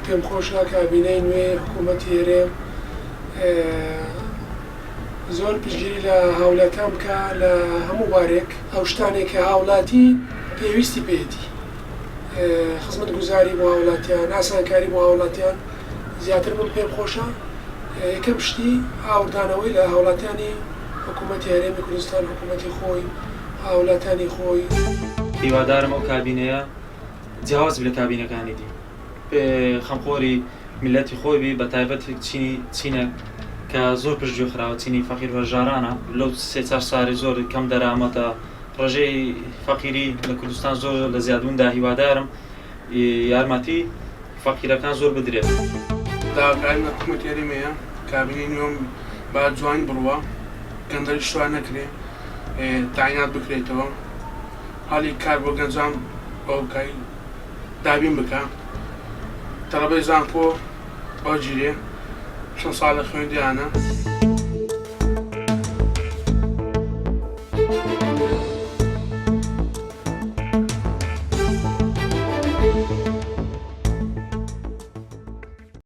پێم خۆشە کابینەی نوێ حکوومەتی هێرێم زۆر پشتگیری لە هاوڵاتیان بکە لە هەموو بارێک ئەو شتانێک کە هاوڵاتی پێویستی پێێتی خزمەت گوزاری بۆ هاوڵاتیان ئاسانکاری بۆ هاوڵاتیان زیاتر بم پێم خۆشە یەکەم شتی ئاوردانەوەی لە هاوڵاتیانی حکوومەتی هەرێمی کوردستان حکوومەتی خۆی هاوڵاتیانی خۆی هیوادارم ئەو کابینەیە جیاواز لە کابینەکانی دی خەمخۆری میلەتی خۆی بی بە تایبەت چینە کە زۆر پشتگوێ خراوە چینی فەقیر هەژارانە لەو سێ چوار ساڵی زۆر کەم دەرامەتە ڕێژەی فەقیری لە کوردستان زۆر لە زیادبووندا هیوادارم یارمەتی فەقیرەکان زۆر بدرێت. داواکاری لە حکوومەتی هەرێمیەیە کابینەی نوێم با جوان بڕوە گەندەری شوان نەکرێ تاینات بکرێتەوە هەڵی کار بۆ گەنجان بۆ بکای دابین بکە تەڵەبەی زانکۆ بۆ گیرێ چەند ساڵ لە خوێندیانە